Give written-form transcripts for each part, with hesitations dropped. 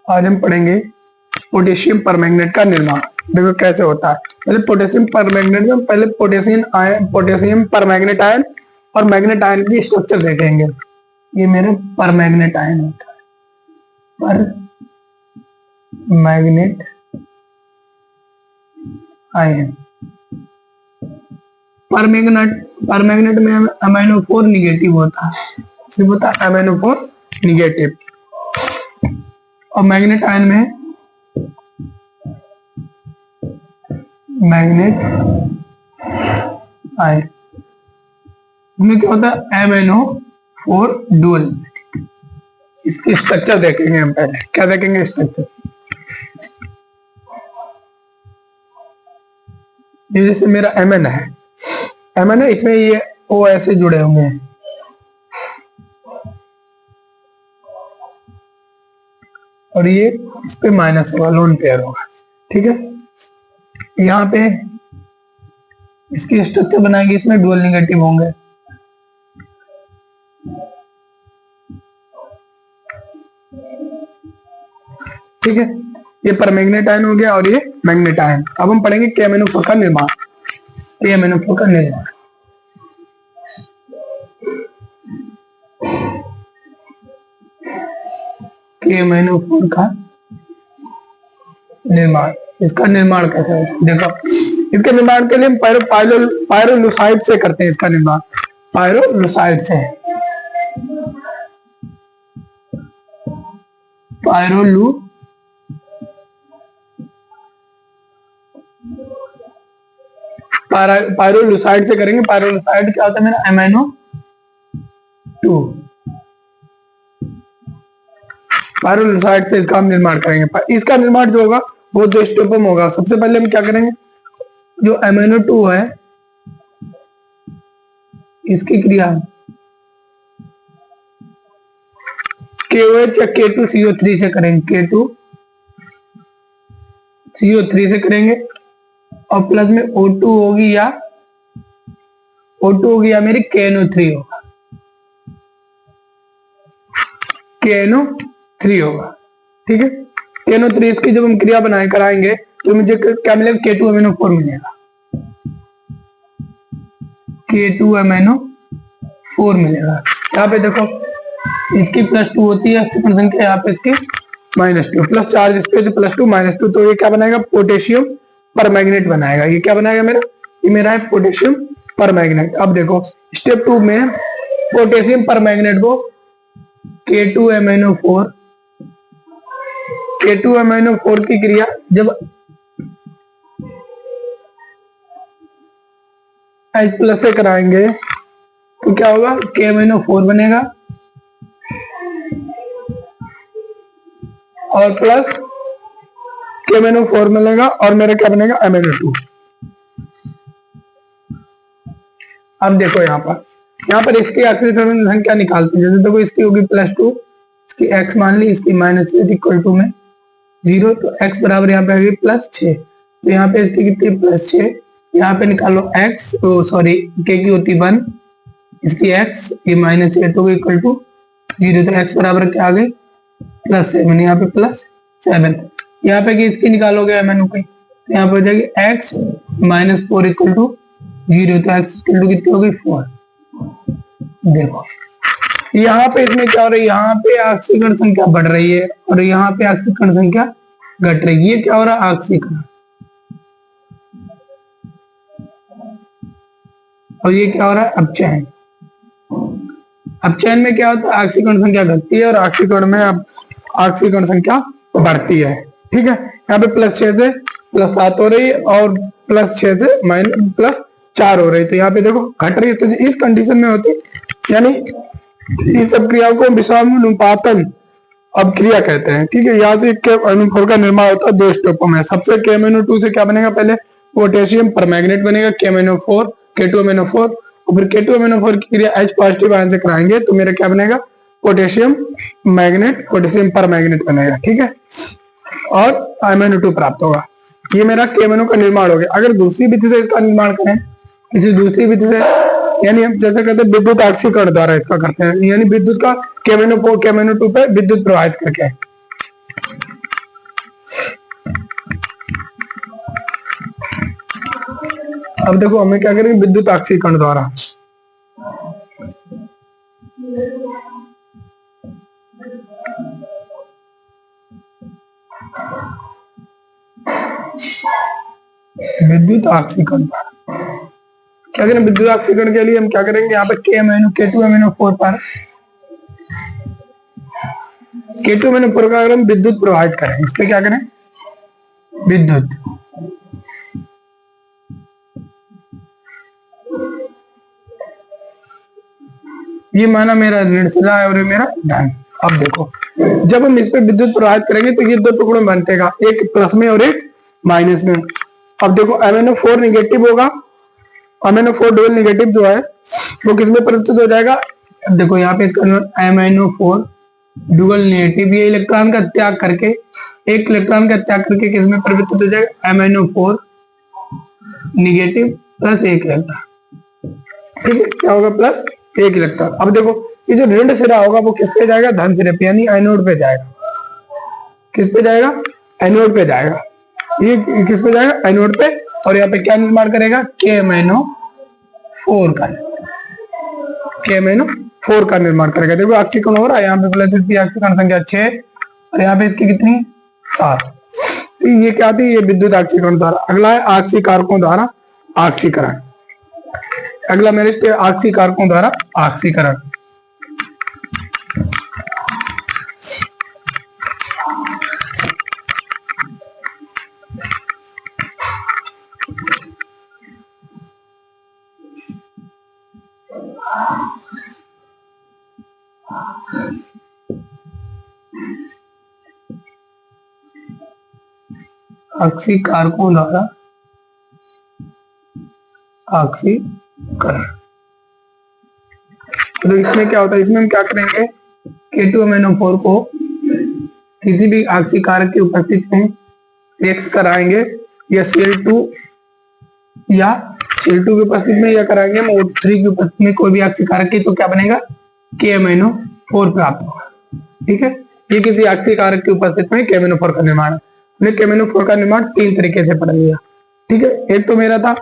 आज हम पढ़ेंगे पोटेशियम परमैंगनेट का निर्माण। देखो कैसे होता है। पहले पोटेशियम परमैंगनेट में पहले पोटेशियम परमैंगनेट आयन और मैग्नेट आयन की स्ट्रक्चर देखेंगे। ये मेरा परमैंगनेट आयन होता है, परमैंगनेट आयन। परमैंगनेट में अमाइनो4 निगेटिव होता है, सिर्फ होता है अमाइनो4 निगेटिव। और मैग्नेट आयन में मैग्नेट आयन में क्या होता है MnO4 डुअल। इसकी स्ट्रक्चर देखेंगे हम। पहले क्या देखेंगे? स्ट्रक्चर। ये जैसे मेरा Mn है, इसमें ये O ऐसे जुड़े होंगे हैं। और ये इस पे माइनस होगा, लोन पेयर होगा। ठीक है, यहाँ पे इसकी स्ट्रक्चर बनाएंगे, इसमें डुअल नेगेटिव होंगे। ठीक है, ये परमैंगनेट आयन हो गया और ये मैग्नेट आयन। अब हम पढ़ेंगे KMnO4 का निर्माण। KMnO4 का निर्माण, KMnO4 का निर्माण। इसका निर्माण कैसे है? देखो, इसके निर्माण के लिए हम पायरोलुसाइड से करते हैं इसका निर्माण। पायरोलुसाइड से, पायरोलुसाइड से करेंगे। पायरोलुसाइड क्या होता है मेरा? MnO2। पायरोलुसाइड से इसका हम निर्माण करेंगे। इसका निर्माण जो होगा वो 2 स्टेपों में होगा। सबसे पहले हम क्या करेंगे, जो MnO2 है इसकी क्रिया KOH या K2CO3 से करेंगे। K2CO3 से करेंगे और प्लस में O2 होगी या मेरी KNO3 होगा। KNO3 होगा। ठीक है, KNO3 इसकी जब हम क्रिया कराएंगे तो मुझे क्या मिलेगा? K2MnO4 मिलेगा। K2MnO4 मिलेगा। यहाँ पे देखो, इसकी +2 होती है अक्सीकरण संख्या, यहाँ पे इसकी -2, प्लस चार्ज इस पे +2 -2, तो ये क्या बनाएगा? पोटेशियम परमैंगनेट बनाएगा। ये क्या बनाएगा मेरा? ये मेरा है पोटेशियम परमैंगनेट। अब देखो स्टेप 2 में पोटेशियम परमैंगनेट को K2MnO4 की क्रिया जब H+ से कराएंगे तो क्या होगा? KMnO4 बनेगा और प्लस KMnO4 मिलेगा और मेरा क्या बनेगा? MnO2। अब देखो यहाँ पर इसकी ऑक्सीकरण संख्या निकालते हैं। जैसे देखो, इसकी होगी +2, इसकी x मान ली, इसकी -8 इक्वल टू में 0, तो x बराबर यहाँ पे आएगी +6। तो यहाँ पे इसकी कितनी? +6। यहाँ पे निकालो x, k की होती 1, इसकी x, ये -8 होगी इक्वल टू 0, तो x बराबर क्या आ गई? +7। यहाँ पे +7। यहाँ पे कि इसकी निकालोगे MnO की, तो यहाँ पे हो जाएगी x -4 इक्वल टू 0, तो x इक्वल टू कितनी होगी? 4। देखो यहाँ पे इसमें क्या हो रहा है? यहाँ पे ऑक्सीकरण संख्या बढ़ रही है और यहाँ पे ऑक्सीकरण संख्या घट रही है। ये क्या हो रहा है? ऑक्सीकरण। और ये क्या हो रहा है? अपचयन। अपचयन में क्या होता है? ऑक्सीकरण संख्या घटती है और ऑक्सीकरण में अब ऑक्सीकरण संख्या बढ़ती है। ठीक है, यहाँ पे +6 से +7 हो रही है और +6 से +4 हो रही है। तो यहाँ पे देखो घट रही है। तो इस कंडीशन में होती, यानी इस सब क्रियाओं को विषमानुपातन अब क्रिया कहते हैं। ठीक है, यहाँ से KMnO4 का निर्माण होता है 2 स्टेपों में। सबसे KMnO2 से क्या बनेगा? पहले पोटेशियम परमैंगनेट बनेगा KMnO4, K2MnO4, और फिर K2MnO4 की क्रिया H+ आयन से कराएंगे तो मेरा क्या बनेगा? पोटेशियम परमैंगनेट बनेगा। ठीक है, और MnO2 प्राप्त होगा। ये मेरा KMnO का निर्माण हो गया। अगर दूसरी विधि से इसका निर्माण करें, किसी दूसरी विधि से, यानी हम जैसे कहते हैं विद्युत ऑक्सीकरण द्वारा इसका करते हैं, यानी विद्युत का KMnO2 पे विद्युत प्रवाहित करके। अब देखो हमें क्या करेंगे, विद्युत आक्सीकरण द्वारा विद्युत आक्सीकरण क्या करें, विद्युत आक्सीकरण के लिए हम क्या करेंगे, यहाँ पे K2MnO4 पर K2MnO4 का अगर हम विद्युत प्रवाहित करें, इस पे क्या करें, विद्युत, ये माना मेरा ऋण सिरा है और ये मेरा धन। अब देखो जब हम इस पे विद्युत प्रवाहित करेंगे तो ये दो टुकड़ों में बंटेगा, एक प्लस में और एक माइनस में। अब देखो MnO4 निगेटिव होगा, MnO4 डबल निगेटिव जो है वो किसमें परिवर्तित हो जाएगा। अब देखो यहाँ पे MnO4 डुअल नेगेटिव, ये इलेक्ट्रॉन का त्याग करके, एक इलेक्ट्रॉन का त्याग करके किसमें परिवर्तित हो जाएगा, MnO4 निगेटिव प्लस एक इलेक्ट्रॉन। ठीक है, क्या होगा, प्लस एक इलेक्ट्रॉन। अब देखो ये जो ऋण सिरा होगा वो किस पे जाएगा, धन सिरे पे, यानी एनोड पे जाएगा। किस पे जाएगा, एनोड पे जाएगा। ये किस पे जाएगा, एनोड पे। और यहाँ पे क्या निर्माण करेगा, KMnO4 का, KMnO4 का निर्माण करेगा। देखो आक्सीकरण हो रहा है, यहाँ पे बोला इसकी आक्सीकरण संख्या 6 और यहाँ पे इसकी कितनी, 7। तो ये क्या थी, ये विद्युत आक्सीकरण द्वारा। अगला है आक्सीकारकों द्वारा आक्सीकरण। अगला मेरे इसके आक्सीकारकों द्वारा आक्सीकरण। आक्सीकारकों द्वारा आक्सीकरण। तो इसमें क्या होता है, इसमें हम क्या करेंगे, K2MnO4 को किसी भी आक्सीकारक की उपस्थिति में रिएक्ट कराएंगे, या Cl2 की उपस्थिति में, या कराएंगे हम O3 की उपस्थिति में कोई भी आक्सीकारक की, तो क्या बनेगा, KMnO4 प्राप्त होगा। ठीक है, ये किसी आक्सीकारक की उपस्थिति में KMnO4 का निर्माण है। हमने KMnO4 का निर्माण 3 तरीके से पढ़ लिया। ठीक है, एक तो मेरा था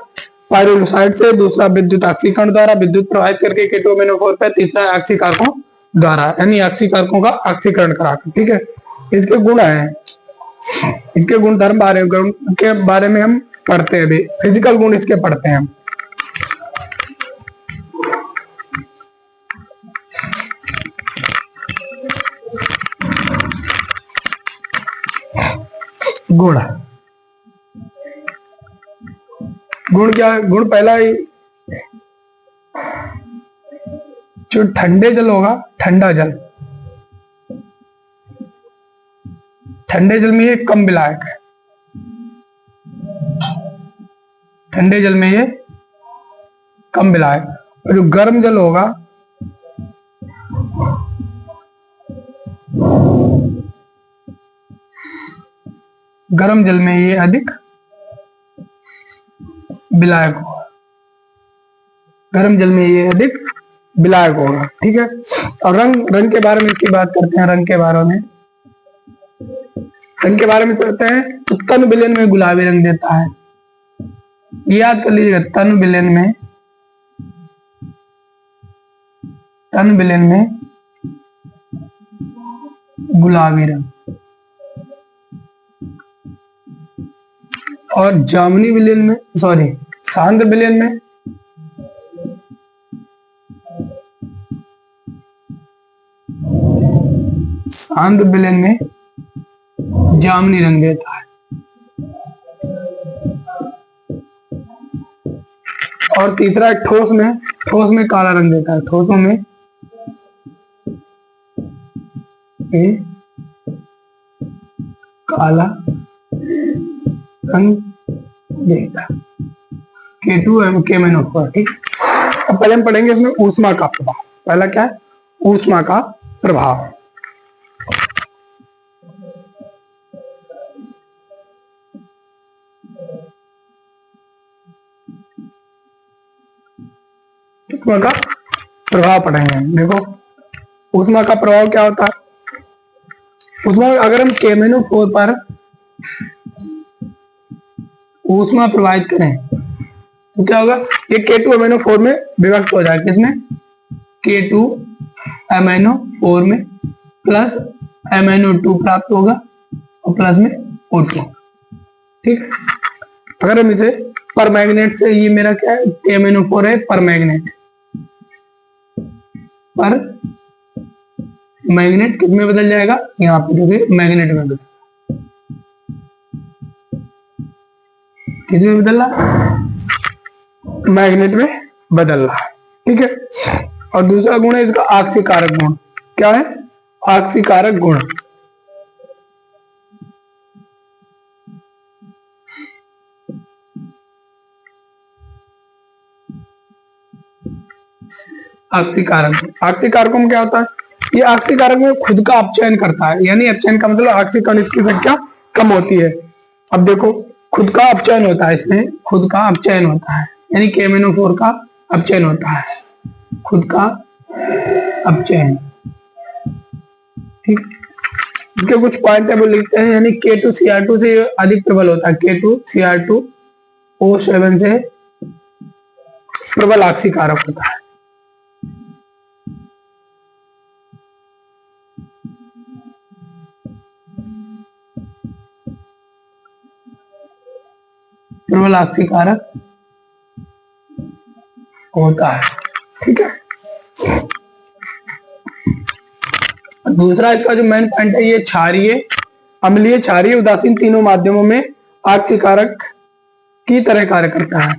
पायरोलुसाइड से, दूसरा विद्युत आक्सीकरण द्वारा विद्युत प्रवाहित करके K2MnO4 पे, तीसरा आक्सीकारकों द्वारा, यानी आक्सीकारकों का आक्सीकरण कराकर। ठीक है, इसके गुण है, इसके गुण धर्म के बारे में हम पढ़ते हैं, अभी फिजिकल गुण इसके पढ़ते हैं हम। गुण, गुण क्या है, गुण पहला ही, जो ठंडे जल होगा, ठंडा जल, ठंडे जल में ये कम विलायक है। ठंडे जल में ये कम विलायक। और जो गर्म जल होगा, गर्म जल में ये अधिक विलायक होगा। गर्म जल में ये अधिक विलायक होगा। ठीक है, और रंग के बारे में इसकी बात करते हैं। रंग के बारे में करते हैं तो तन विलयन में गुलाबी रंग देता है। याद कर लीजिएगा, तन विलयन में गुलाबी रंग, और जामुनी विलयन में, सॉरी शांत विलयन में जामुनी रंग देता है। और तीसरा ठोस में काला रंग देता है। ठोसों में काला रंग देता है। K2MnO4। ठीक, अब पहले हम पढ़ेंगे इसमें ऊष्मा का प्रभाव। पहला क्या है, ऊष्मा का प्रभाव। ऊष्मा का प्रभाव पढ़ेंगे। देखो ऊष्मा का प्रभाव क्या होता है। ऊष्मा, अगर हम KMnO4 पर ऊष्मा प्रवाहित करें, तो क्या होगा, ये K2MnO4 में विभक्त हो जाएगा, किसमें, K2MnO4 में, प्लस MnO2 प्राप्त होगा और प्लस में O2। ठीक, अगर हम इसे पर मैग्नेट से, ये मेरा क्या है, KMnO4 है पर मैग्नेट, पर मैग्नेट किस में बदल जाएगा, यहाँ पे देखिए मैग्नेट में बदल, किस में बदल रहा, मैग्नेट में बदल रहा है। ठीक है, और दूसरा गुण है इसका आक्सीकारक गुण। क्या है, आक्सीकारक गुण। आक्सीकारक में क्या होता है, ये आक्सीकारक में खुद का अपचयन करता है, यानी अपचयन का मतलब आक्सीकरण की संख्या कम होती है। अब देखो, खुद का अपचयन होता है, इसमें खुद का अपचयन होता है, यानी KMnO4 का अपचयन होता है, खुद का अपचयन। ठीक, इसके कुछ पॉइंट है वो लिखते हैं, यानी K2Cr2 से अधिक प्रबल होता है, K2Cr2O7 से प्रबल आक्सीकारक होता है। प्रबल आक्सीकारक होता है। ठीक है, दूसरा इसका जो मेन पॉइंट है, ये क्षारीय, अम्लीय, क्षारीय, उदासीन तीनों माध्यमों में आक्सीकारक की तरह कार्य करता है।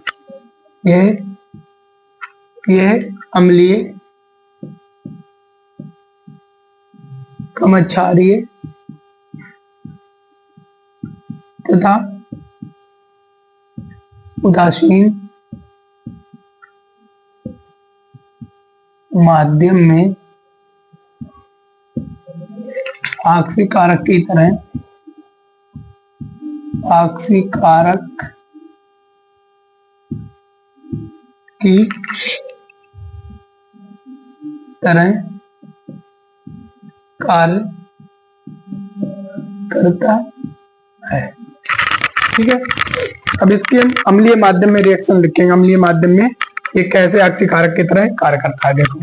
यह अम्लीय, क्षारीय तथा उदासीन माध्यम में आक्सीकारक की तरह कार्य करता है। ठीक है, अब इसकी हम अम्लीय माध्यम में रिएक्शन लिखेंगे। अम्लीय माध्यम में ये कैसे आक्सीकारक की तरह कार्य करता है। देखो,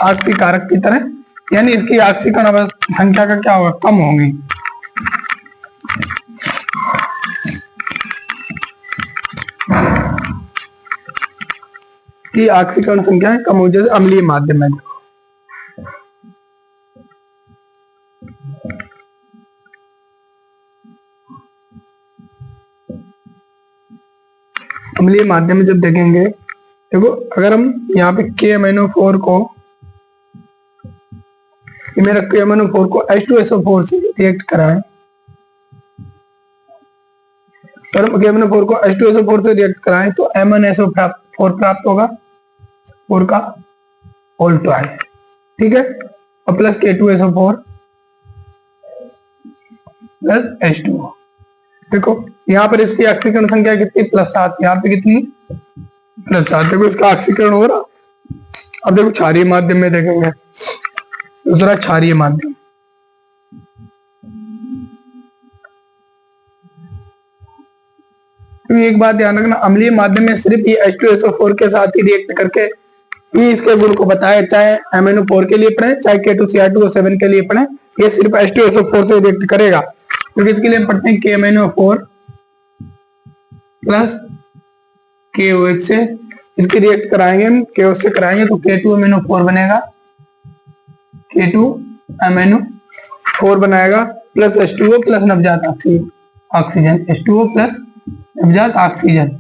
आक्सीकारक की तरह, यानी इसकी आक्सीकरण संख्या का क्या होगा, कम होगी। की आक्सीकरण संख्या कम हो जाए अम्लीय माध्यम में। अम्लीय माध्यम में जब देखेंगे, देखो अगर हम यहाँ पे KMnO4 को, मेरा KMnO4 को H2SO4 से रिएक्ट कराएं, और हम KMnO4 को H2SO4 से रिएक्ट कराएं तो M1SO4 प्राप्त होगा, 4 का होल ट्वाइस। ठीक है, और प्लस K2SO4 प्लस H2O। देखो यहाँ पर इसकी ऑक्सीकरण संख्या कितनी, +7, यहाँ पे कितनी, +7। देखो इसका ऑक्सीकरण हो रहा। अब देखो क्षारीय माध्यम में देखेंगे, दूसरा क्षारीय माध्यम, तो एक बात ध्यान रखना, अम्लीय माध्यम में सिर्फ ये H2SO4 के साथ ही रिएक्ट करके ही इसके गुण को बताया, चाहे MnO4 के लिए पढ़े चाहे K2Cr2O7 के लिए पढ़े, ये सिर्फ H2SO4 से रिएक्ट करेगा। क्योंकि इसके लिए पढ़ते हैं KMnO4 प्लस KOH से, इसकी रिएक्ट कराएंगे हम, KOH से कराएंगे तो K2MnO4 बनेगा, K2MnO4 बनाएगा, प्लस H2O प्लस नवजात ऑक्सीजन, H2O प्लस नवजात ऑक्सीजन,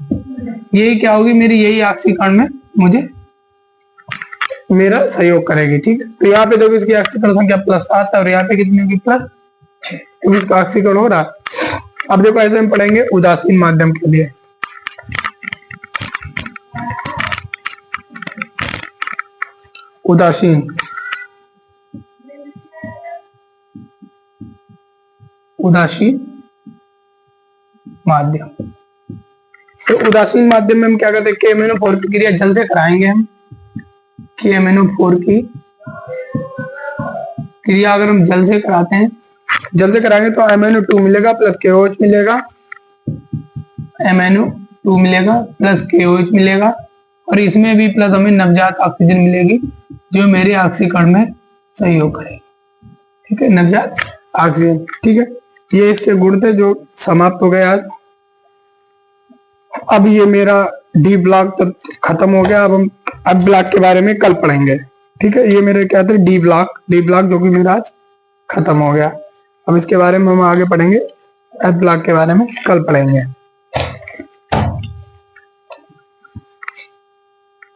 यही क्या होगी मेरी, यही ऑक्सीकरण में मुझे मेरा सहयोग करेगी। ठीक है, तो यहाँ पे देखो इसकी ऑक्सीकरण संख्या +7 है और यहाँ पे कितनी होगी, +6, तो इसका ऑक्सीकरण हो रहा। अब देखो ऐसे हम पढ़ेंगे उदासीन माध्यम के लिए। उदासीन माध्यम, तो उदासीन माध्यम में हम क्या करते हैं, KMnO4 की क्रिया जल से कराएंगे हम। KMnO4 की क्रिया अगर हम जल से कराते हैं, जल से कराएंगे तो MnO2 मिलेगा प्लस KOH मिलेगा, MnO 2 मिलेगा प्लस KOH मिलेगा और इसमें भी प्लस हमें नवजात ऑक्सीजन मिलेगी जो मेरे ऑक्सीकरण में सहयोग करेगी। ठीक है, नवजात ऑक्सीजन। ठीक है, ये इसके गुण थे जो समाप्त हो गए आज। अब ये मेरा डी ब्लॉक तो खत्म हो गया। अब हम अब ब्लॉक के बारे में कल पढ़ेंगे। ठीक है, ये मेरे क्या थे डी ब्लॉक जो कि मेरा आज खत्म हो गया। अब इसके बारे में हम आगे पढ़ेंगे, एफ ब्लॉक के बारे में कल पढ़ेंगे।